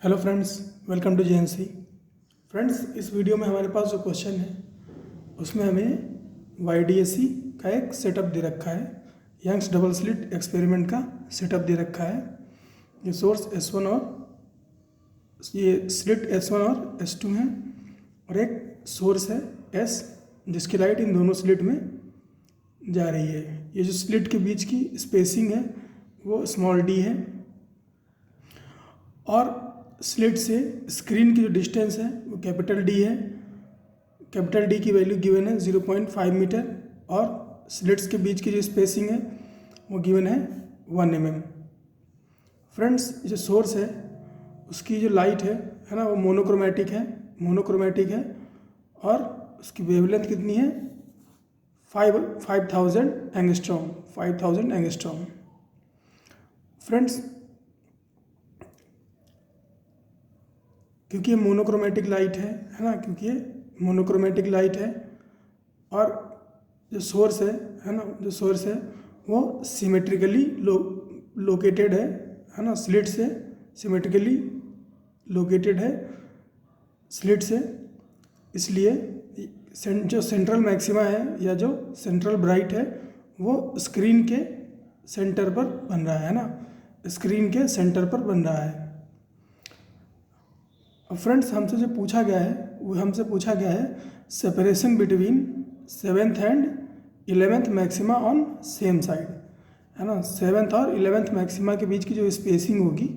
Hello friends, welcome to JNC. Friends, इस video में हमारे पास जो क्वेश्चन है उसमें हमें वाईडीएससी का एक सेटअप दे रखा है। यंग्स डबल स्लिट एक्सपेरिमेंट का सेटअप दे रखा है। ये सोर्स S1 और ये स्लिट S1 और S2 हैं और एक सोर्स है S जिसकी लाइट इन दोनों स्लिट में जा रही है। ये जो स्लिट के बीच की स्पेसिंग है वो स्मॉल d है और स्लिट से स्क्रीन की जो डिस्टेंस है वो कैपिटल डी है। कैपिटल डी की वैल्यू गिवन है 0.5 मीटर और स्लिट्स के बीच की जो स्पेसिंग है वो गिवन है 1 mm। फ्रेंड्स, जो सोर्स है उसकी जो लाइट है ना, वो मोनोक्रोमेटिक है और उसकी वेवलेंथ कितनी है 5000 एंगस्ट्रॉम। फ्रेंड्स, क्योंकि ये मोनोक्रोमेटिक लाइट है ना, क्योंकि ये मोनोक्रोमेटिक लाइट है और जो सोर्स है ना, जो सोर्स है वो सिमेट्रिकली लोकेटेड है ना, स्लिट से सिमेट्रिकली लोकेटेड है स्लिट से। इसलिए जो सेंट्रल मैक्सिमा है या जो सेंट्रल ब्राइट है वो स्क्रीन के सेंटर पर बन रहा है ना, स्क्रीन के सेंटर पर बन रहा है। फ्रेंड्स, हमसे जो पूछा गया है वो हमसे पूछा गया है separation between 7th and 11th maxima on same side, है ना। 7th और 11th मैक्सिमा के बीच की जो स्पेसिंग होगी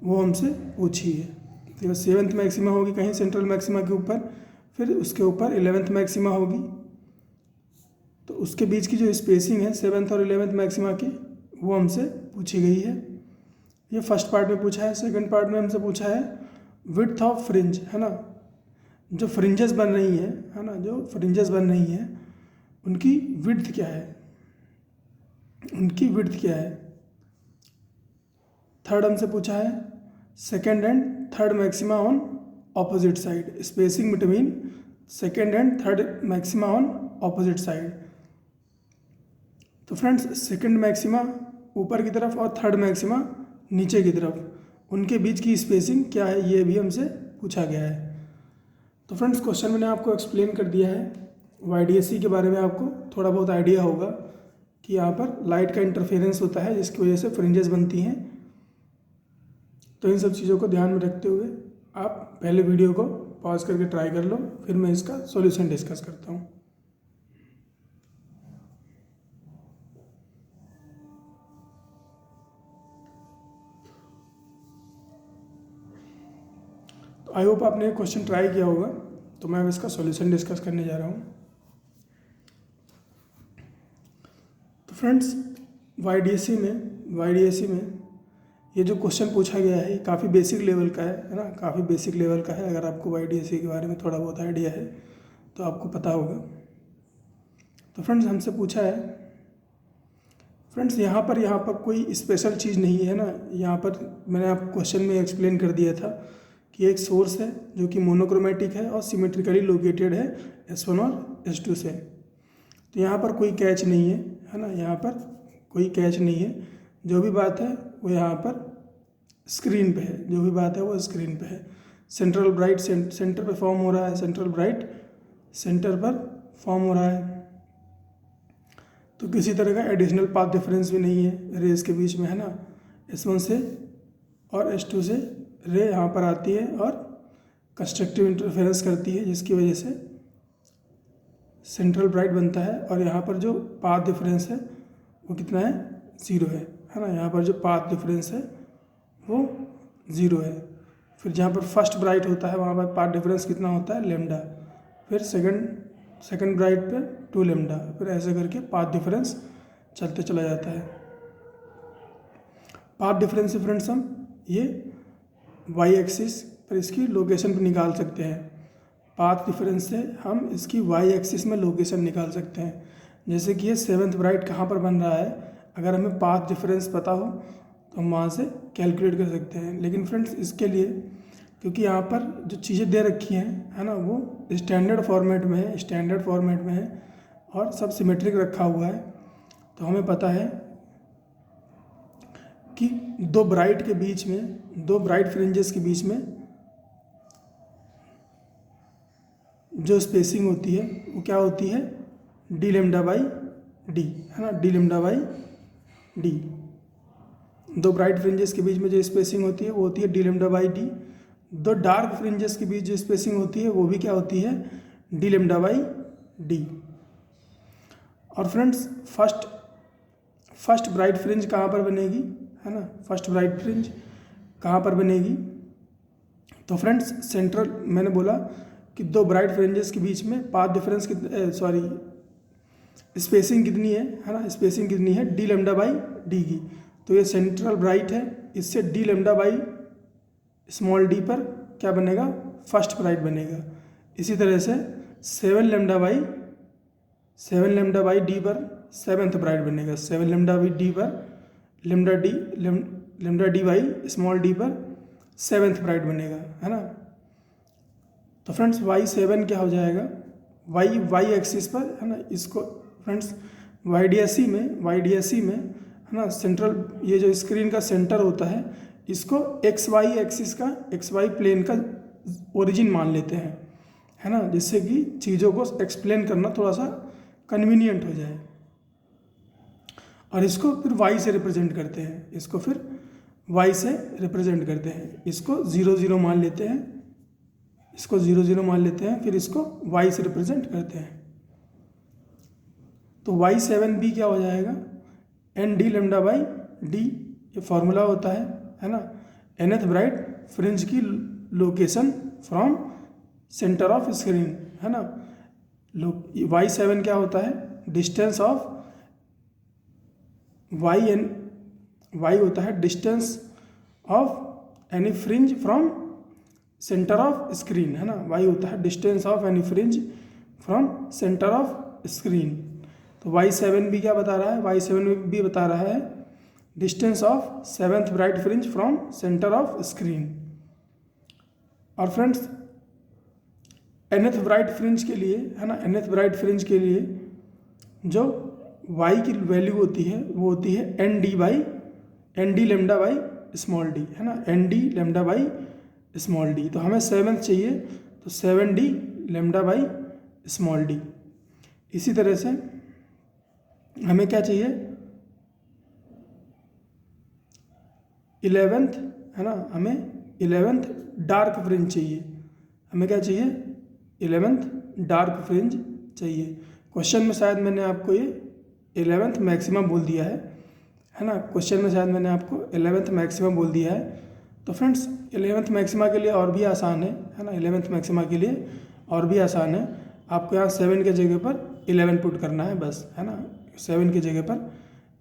वो हमसे पूछी है। तो 7th मैक्सिमा होगी कहीं सेंट्रल मैक्सिमा के ऊपर, फिर उसके ऊपर 11th मैक्सिमा होगी, तो उसके बीच की जो स्पेसिंग है 7th और 11th मैक्सिमा की वो हमसे पूछी गई है। ये फर्स्ट पार्ट में पूछा है। सेकंड पार्ट में हमसे पूछा है विड्थ ऑफ फ्रिंज, है ना, जो फ्रिंजेस बन रही है ना, जो फ्रिंजेस बन रही हैं उनकी विड्थ क्या है, उनकी विड्थ क्या है। थर्ड हमसे पूछा है second and third maxima on opposite side, spacing between second and third maxima on opposite side. तो फ्रेंड्स, सेकेंड मैक्सिमा ऊपर की तरफ और थर्ड मैक्सिमा नीचे की तरफ, उनके बीच की स्पेसिंग क्या है, ये भी हमसे पूछा गया है। तो फ्रेंड्स, क्वेश्चन मैंने आपको एक्सप्लेन कर दिया है। वाईडीएससी के बारे में आपको थोड़ा बहुत आइडिया होगा कि यहाँ पर लाइट का इंटरफेरेंस होता है जिसकी वजह से फ्रिंजेस बनती हैं। तो इन सब चीज़ों को ध्यान में रखते हुए आप पहले वीडियो को पॉज करके ट्राई कर लो, फिर मैं इसका सॉल्यूशन डिस्कस करता हूँ। तो आई होप आपने क्वेश्चन ट्राई किया होगा, तो मैं अब इसका सॉल्यूशन डिस्कस करने जा रहा हूँ। तो फ्रेंड्स, वाईडीएससी में ये जो क्वेश्चन पूछा गया है ये काफ़ी बेसिक लेवल का है ना, काफ़ी बेसिक लेवल का है। अगर आपको वाईडीएससी के बारे में थोड़ा बहुत आइडिया है तो आपको पता होगा। तो फ्रेंड्स, हमसे पूछा है, फ्रेंड्स यहाँ पर कोई स्पेशल चीज़ नहीं है ना। यहाँ पर मैंने आपको क्वेश्चन में एक्सप्लेन कर दिया था कि एक सोर्स है जो कि मोनोक्रोमेटिक है और सिमेट्रिकली लोकेटेड है S1 और S2 से। तो यहाँ पर कोई कैच नहीं है ना, यहाँ पर कोई कैच नहीं है। जो भी बात है वो यहाँ पर स्क्रीन पे है, जो भी बात है वो स्क्रीन पे है। सेंट्रल ब्राइट सेंटर पे फॉर्म हो रहा है, सेंट्रल ब्राइट सेंटर पर फॉर्म हो रहा है। तो किसी तरह का एडिशनल पाथ डिफरेंस भी नहीं है रेस के बीच में, है ना। S1 से और S2 से रे यहाँ पर आती है और कंस्ट्रक्टिव इंटरफेरेंस करती है, जिसकी वजह से सेंट्रल ब्राइट बनता है। और यहाँ पर जो पाथ डिफरेंस है वो कितना है, 0 है ना। यहाँ पर जो पाथ डिफरेंस है वो 0 है। फिर जहाँ पर फर्स्ट ब्राइट होता है वहाँ पर पाथ डिफरेंस कितना होता है, लैम्डा। फिर सेकंड ब्राइट पे 2 लैम्डा, फिर ऐसे करके पाथ डिफरेंस चलते चला जाता है। पाथ डिफरेंस से फ्रेंड्स हम ये वाई एक्सिस पर इसकी लोकेशन भी निकाल सकते हैं। पाथ डिफरेंस से हम इसकी वाई एक्सिस में लोकेशन निकाल सकते हैं। जैसे कि ये 7th ब्राइट कहाँ पर बन रहा है, अगर हमें पाथ डिफरेंस पता हो तो हम वहाँ से कैलकुलेट कर सकते हैं। लेकिन फ्रेंड्स, इसके लिए क्योंकि यहाँ पर जो चीज़ें दे रखी हैं है ना, वो स्टैंडर्ड फॉर्मेट में है और सब सिमेट्रिक रखा हुआ है। तो हमें पता है कि दो ब्राइट के बीच में, दो ब्राइट फ्रिंजेस के बीच में जो स्पेसिंग होती है वो क्या होती है, डी लेमडा बाई डी, है ना, डी लेमडा बाई डी। दो ब्राइट फ्रिंजेस के बीच में जो स्पेसिंग होती है वो होती है डी लेमडा बाई डी। दो डार्क फ्रिंजेस के बीच जो स्पेसिंग होती है वो भी क्या होती है, डी लेमडा बाई डी। और फ्रेंड्स फर्स्ट ब्राइट फ्रिंज कहाँ पर बनेगी, है ना, फर्स्ट ब्राइट फ्रिंज कहाँ पर बनेगी, तो फ्रेंड्स सेंट्रल, मैंने बोला कि दो ब्राइट फ्रिंजेस के बीच में पाथ डिफरेंस स्पेसिंग कितनी है ना, स्पेसिंग कितनी है, डी लेमडा बाई डी की। तो ये सेंट्रल ब्राइट है, इससे D lambda by small D पर क्या बनेगा, फर्स्ट ब्राइट बनेगा। इसी तरह से 7 लेमडा बाई डी पर सेवन्थ ब्राइट बनेगा, 7 लेमडा बाई डी पर lambda D by small D पर सेवन्थ ब्राइट बनेगा, है ना। तो फ्रेंड्स y7 क्या हो जाएगा, y एक्सिस पर, है ना, इसको फ्रेंड्स YDSC में, है ना, सेंट्रल, ये जो स्क्रीन का सेंटर होता है इसको XY एक्सिस का, XY प्लेन का ओरिजिन मान लेते हैं, है ना, जिससे कि चीज़ों को एक्सप्लेन करना थोड़ा सा कन्वीनियंट हो जाए। और इसको फिर y से रिप्रेजेंट करते हैं, इसको फिर y से रिप्रेजेंट करते हैं, इसको 0 0 मान लेते हैं, इसको 0 0 मान लेते हैं, फिर इसको y से रिप्रेजेंट करते हैं। तो y7b क्या हो जाएगा, n d lambda by d, ये फॉर्मूला होता है ना, nth ब्राइट फ्रिंज की location from centre of screen, है ना। y7 क्या होता है, डिस्टेंस ऑफ y होता है distance of any fringe from centre of screen, है ना, y होता है distance of any fringe from centre of screen. तो y7 भी क्या बता रहा है, y7 भी बता रहा है distance of seventh bright fringe from centre of screen. और फ्रेंड्स nth ब्राइट फ्रिंज के लिए, है ना, nth ब्राइट फ्रिंज के लिए जो y की वैल्यू होती है वो होती है n d lambda by small d, है ना, n d lambda by small d. तो हमें सेवन्थ चाहिए, तो 7d lambda by small D. इसी तरह से हमें क्या चाहिए, 11th, है ना, हमें 11th डार्क फ्रिंज चाहिए, हमें क्या चाहिए, 11th डार्क फ्रिंज चाहिए। क्वेश्चन में शायद मैंने आपको ये 11th मैक्सिमम बोल दिया है ना, क्वेश्चन में शायद मैंने आपको 11th मैक्सिमम बोल दिया है। तो फ्रेंड्स 11th मैक्सिमा के लिए और भी आसान है ना, 11th मैक्सिमा के लिए और भी आसान है, आपको यहाँ 7 के जगह पर 11 पुट करना है बस, है ना, 7 की जगह पर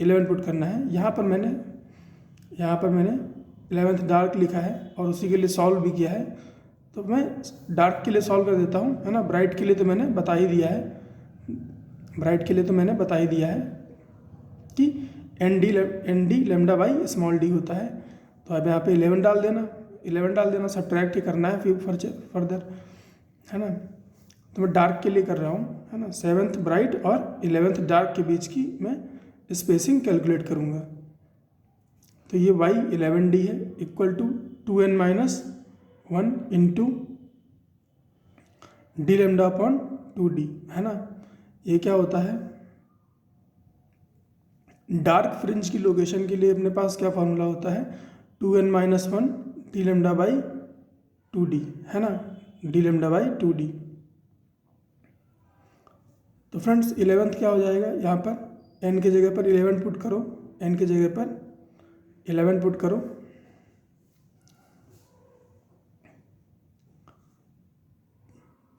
11 पुट करना है। यहाँ पर मैंने 11th डार्क लिखा है और उसी के लिए सॉल्व भी किया है, तो मैं डार्क के लिए सॉल्व कर देता हूँ, है ना। ब्राइट के लिए तो मैंने बता ही दिया है, कि n d lambda by small d होता है। तो अब यहाँ पे 11 डाल देना, सब्ट्रैक्ट ही करना है फिर फर्दर, है ना। तो मैं डार्क के लिए कर रहा हूँ, है ना, 7th ब्राइट और 11th डार्क के बीच की मैं स्पेसिंग कैलकुलेट करूँगा। तो ये y11d है equal to 2n minus 1 into d lambda upon 2d, है ना। ये क्या होता है, डार्क फ्रिंज की लोकेशन के लिए अपने पास क्या फॉर्मूला होता है, 2n minus 1 D lambda by 2d, है ना, डी लेमडा बाई 2d। तो फ्रेंड्स 11th क्या हो जाएगा, यहाँ पर n के जगह पर 11 पुट करो, n के जगह पर 11 पुट करो,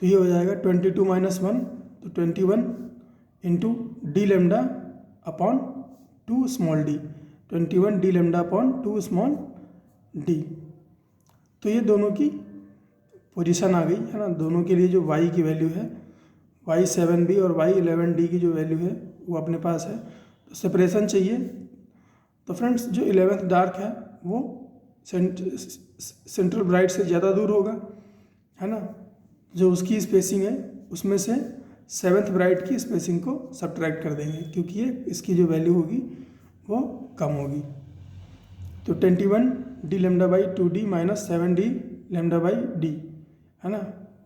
तो ये हो जाएगा 22 माइनस 1, तो 21 into d lambda upon 2 small D, 21 D lambda upon 2 small d. तो ये दोनों की पोजीशन आ गई, है ना। दोनों के लिए जो y की वैल्यू है, y7b और y11d की जो वैल्यू है वो अपने पास है। तो सेपरेशन चाहिए, तो फ्रेंड्स जो 11th डार्क है वो सेंट्रल ब्राइट से ज़्यादा दूर होगा, है ना। जो उसकी स्पेसिंग है उसमें से 7th ब्राइट की स्पेसिंग को सब्ट्रैक्ट कर देंगे, क्योंकि ये इसकी जो वैल्यू होगी वो कम होगी। तो 21 D lambda by 2d minus 7 D lambda by D, है ना।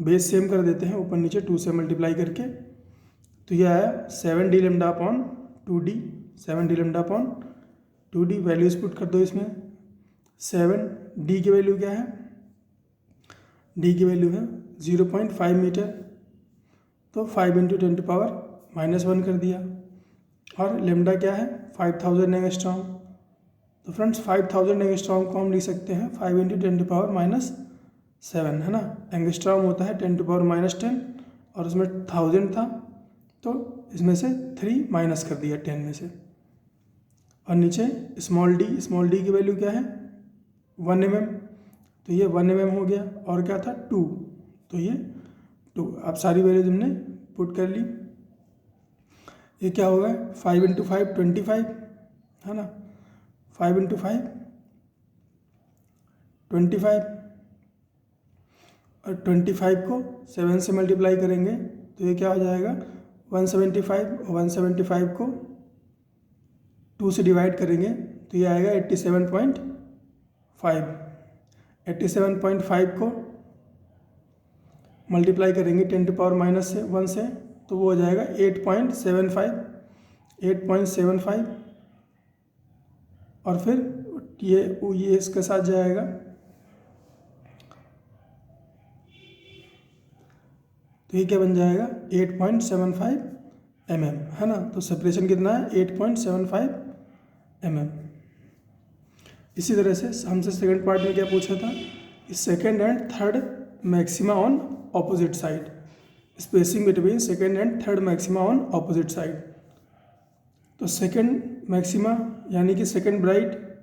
बेस सेम कर देते हैं, ऊपर नीचे 2 से मल्टीप्लाई करके। तो यह आया 7 D lambda upon 2d, 7 D lambda upon 2d। Values put कर दो इसमें। 7 डी की वैल्यू क्या है, डी की वैल्यू है 0.5 मीटर, तो 5 × 10⁻⁻1 कर दिया। और लेमडा क्या है 5000 एंगस्ट्रॉम। तो फ्रेंड्स 5000 एंगस्ट्रॉम को हम लिख सकते हैं 5 × 10⁻⁻7, है ना। एंगस्ट्रॉम होता है 10⁻10 और उसमें 1000 था, तो इसमें से 3 माइनस कर दिया 10 में से। और नीचे स्मॉल डी की वैल्यू क्या है 1 mm, तो ये 1 mm हो गया। और क्या था 2, तो ये 2। अब सारी वैल्यूज हमने पुट कर ली। ये क्या होगा 5 × 5 25, है ना। 5 × 5 25, और 25 को 7 से मल्टीप्लाई करेंगे तो ये क्या हो जाएगा 175, और 175 को 2 से डिवाइड करेंगे तो ये आएगा 87.5। 87.5 को मल्टीप्लाई करेंगे 10⁻⁻1 से, तो वो हो जाएगा 8.75। और फिर ये इसके साथ जाएगा, तो ये क्या बन जाएगा 8.75 mm, है ना। तो सेपरेशन कितना है 8.75 mm। इसी तरह से हमसे सेकंड पार्ट में क्या पूछा था, second and third maxima on opposite side, spacing between second and third maxima on opposite side. तो सेकंड मैक्सिमा यानी कि सेकंड ब्राइट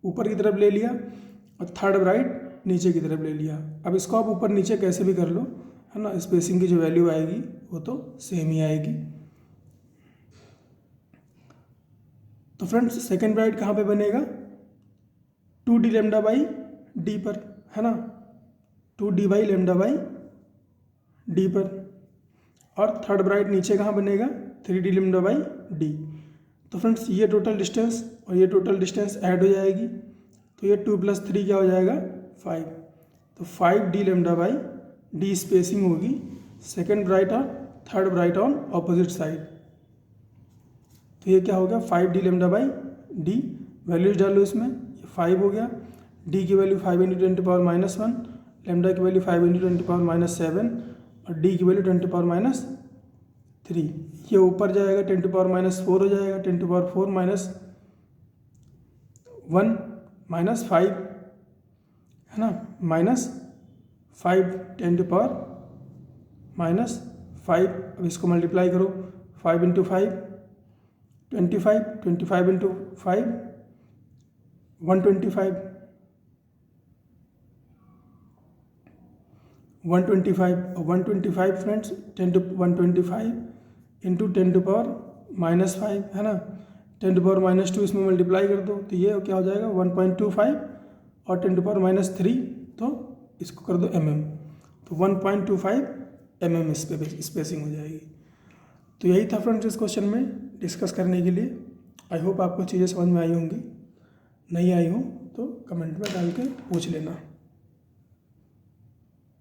ऊपर की तरफ ले लिया और थर्ड ब्राइट नीचे की तरफ ले लिया। अब इसको आप ऊपर नीचे कैसे भी कर लो, है ना, स्पेसिंग की जो वैल्यू आएगी वो तो सेम ही आएगी। तो फ्रेंड्स सेकंड ब्राइट कहाँ पे बनेगा 2d लेमडा बाई डी पर, है ना, 2d by lambda by D पर। और थर्ड ब्राइट नीचे कहाँ बनेगा 3d लेमडा बाई डी। तो फ्रेंड्स ये टोटल डिस्टेंस और ये टोटल डिस्टेंस ऐड हो जाएगी, तो ये 2 + 3 क्या हो जाएगा 5। तो 5d lambda by D spacing होगी सेकंड ब्राइट और third bright on opposite side. तो ये क्या हो गया 5d lambda by D. Values डालो इसमें, ये 5 हो गया, डी की वैल्यू 5 × 10⁻⁻1, लेमडा की वैल्यू 5 × 10⁻7 और डी की वैल्यू 10⁻3। ये ऊपर जाएगा 10⁻4 हो जाएगा, 10⁻4 -1 -5, है ना, -5 10⁻5। अब इसको मल्टीप्लाई करो 5 × 5 25, 25 × 5 125, 125 फ्रेंड्स 125 × 10⁻5, है ना। 10⁻2 इसमें मल्टीप्लाई कर दो तो ये क्या हो जाएगा 1.25 और 10⁻3, तो इसको कर दो mm, तो 1.25 mm इस पे स्पेसिंग हो जाएगी। तो यही था फ्रेंड्स इस क्वेश्चन में डिस्कस करने के लिए। आई होप आपको चीज़ें समझ में आई होंगी, नहीं आई हो तो कमेंट में डाल के पूछ लेना।